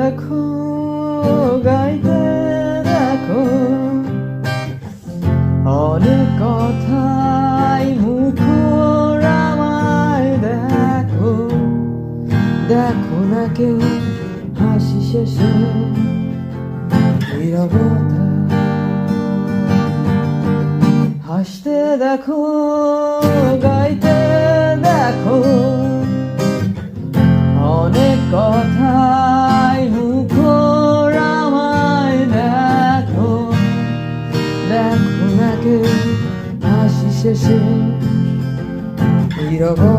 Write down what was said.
দেখো, গাইতে দেখো, অনেক কথাই মুখর আমায় দেখো। দেখো না কেউ হাসি শেষে নীরবতা, হাসতে দেখো, গাইতে দেখো, অনেক কথাই মুখর আমায় দেখো। দেখো না কেউ হাসি শেষে নীরবতা।